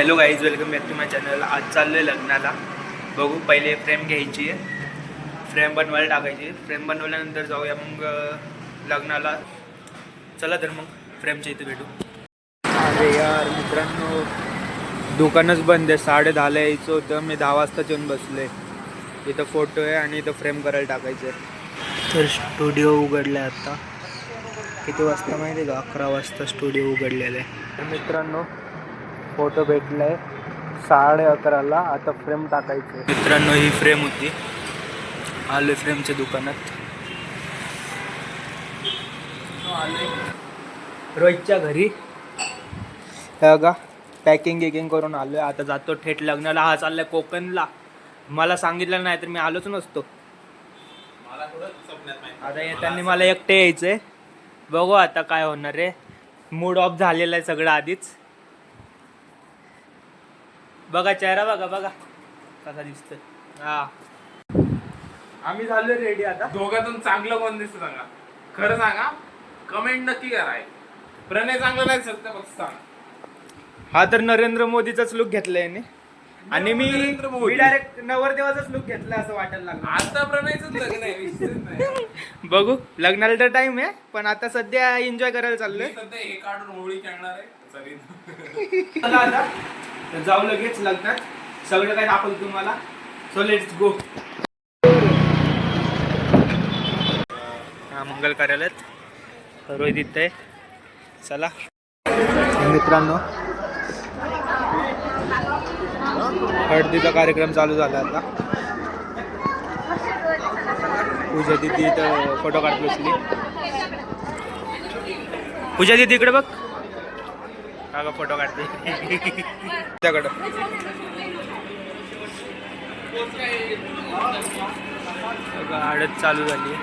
Hello guys, welcome back to my channel. आज चाललो आहे लग्नाला. बघू, पहिले फ्रेम घ्यायची आहे, फ्रेम बनवायला टाकायची. फ्रेम बनवल्यानंतर जाऊया मग लग्नाला. चला तर मग फ्रेमच्या इथे भेटू. अरे यार मित्रांनो, दुकानच बंद आहे. 10:30ला यायचं होतं, मी 10 वाजताच येऊन बसले. इथं फोटो आहे आणि इथं फ्रेम करायला टाकायचं आहे. तर स्टुडिओ उघडलं आहे आता. किती वाजता माहिती आहे का? 11 वाजता स्टुडिओ उघडलेला आहे. तर मित्रांनो, फोटो भेटलाय 11:30ला. आता फ्रेम टाकायचे. मित्रांनो, ही फ्रेम होती. आलोय फ्रेमच्या दुकानात. रोहितच्या घरी का पॅकिंग करून आलोय. आता जातो थेट लग्नाला. हा चाललाय कोकणला. मला सांगितलं नाही तर मी आलोच नसतो. आता येताना मला एकटे यायचंय. बघू आता काय होणार आहे. मूड ऑफ झालेला आहे सगळं आधीच. बघा चेहरा, बघा कसा दिसतोय. हा, आम्ही झालोय रेडी. आता दोघातून चांगलं कोण दिसतं सांगा, खरं सांगा, कमेंट नक्की करा. प्रणय चांगलं नाही सत्य फक्त सांगा. हा तर नरेंद्र मोदीचाच लुक घेतलाय याने. आणि मी डायरेक्ट नवरदेवाचाच लुक घेतला असं वाटायला लागलं. आता प्रणयच लग्न आहे, विषयच नाही. बघू, लग्नाला तर टाइम आहे, पण आता सध्या एन्जॉय करायला चाललोय. सध्या हे काढून होळी खेळणार आहे. चला आता तर जाऊ लगेच लग्नात. सगळं काही दाखवलं तुम्हाला. So let's go. हा, मंगल कार्यालयात रोहित इथं आहे. चला मित्रांनो, हळदीचा कार्यक्रम चालू झाला आता. पूजा दिदी इथं फोटो काढत बसली. पूजा दिदी इकडे बघ, का फोटो काढते त्याकडं. हळद चालू झाली.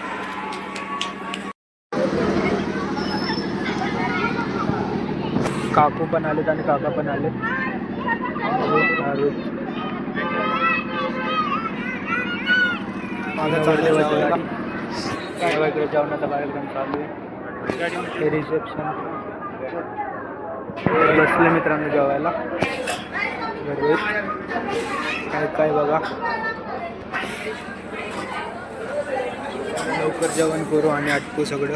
काकू पण आलेत आणि काका पण आलेत. माझा चालले वगैरे जेवणाचा कार्यक्रम चालू आहे. रिसेप्शन बसले मित्रांनो जेवायला. काय बघा, लवकर जेवण करू आणि आटकू. सगळं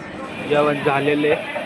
जेवण झालेलं आहे.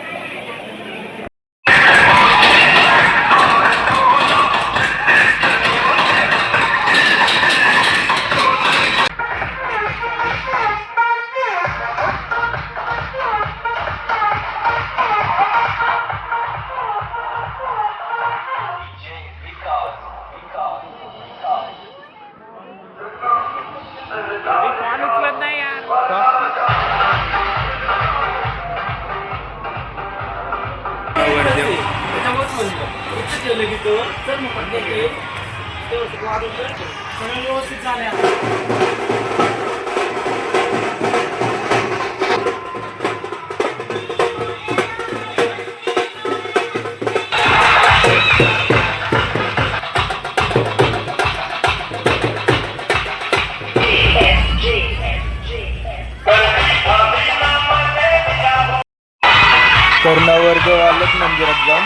कर्णावर जो आलंच मंदिरात जाऊन.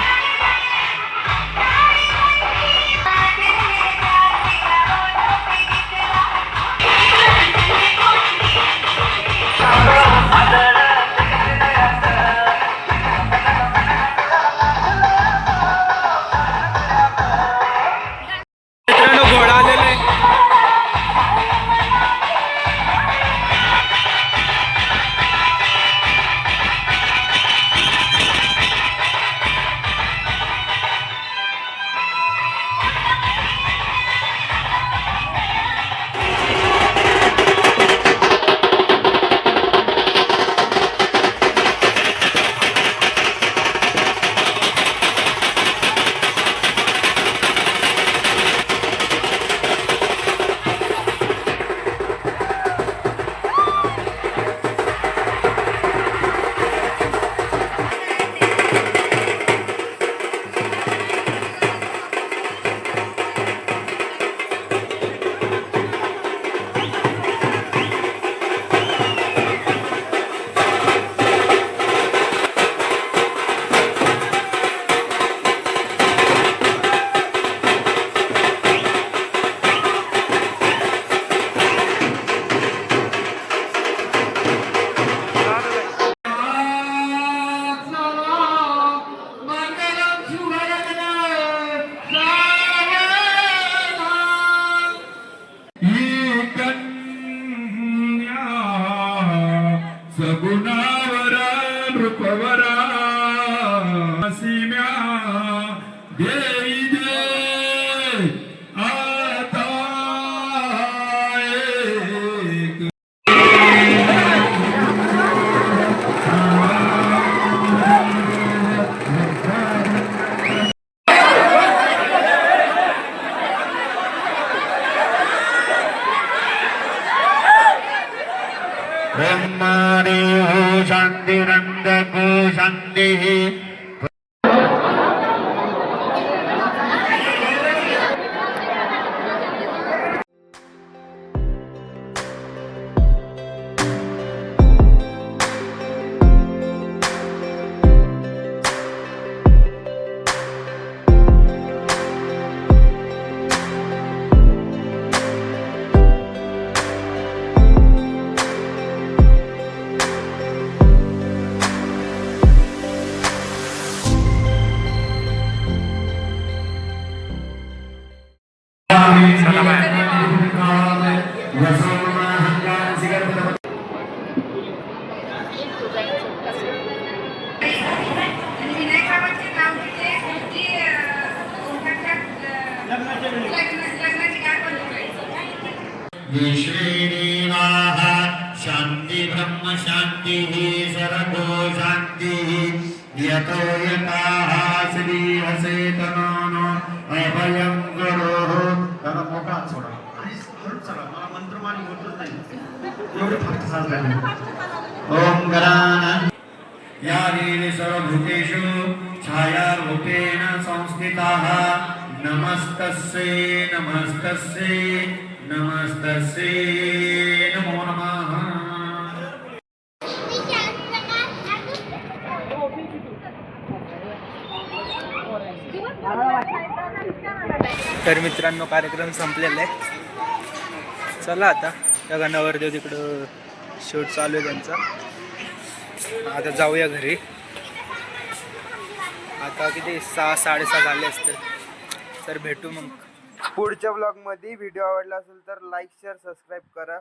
मित्रांनो, घोडा आलेला आहे. पवरा सीम्या देई दे आता एक ब्रह्मणे हो शांतिरंदको शांति विनायकाचे नाव घेते की लग्नाची काय श्रीनिवाह शांति ब्रह्म शांति सर्वो शांति यतो यथा श्री हसे तनो अभयं गुरुः त्याला मोठा हात सोडा आणि हळूच चला मला मंत्रमानी होतच नाही एवढे फक्त साजले ओम गणान या देवी सर्वभूतेषु छायारूपेण संस्थिताः नमस्तस्यै नमस्तस्यै नमस्तस्यै नमो नमः तर मित्रांनो कार्यक्रम संपलेला आहे. चला आता त्या गाण्यावरती तिकडं शूट चालू आहे त्यांचा. आता जाऊया घरी. आता किती 6-6:30 झाले असते. तर भेटू मग पुढच्या ब्लॉगमध्ये. व्हिडिओ आवडला असेल तर लाईक शेअर सबस्क्राईब करा.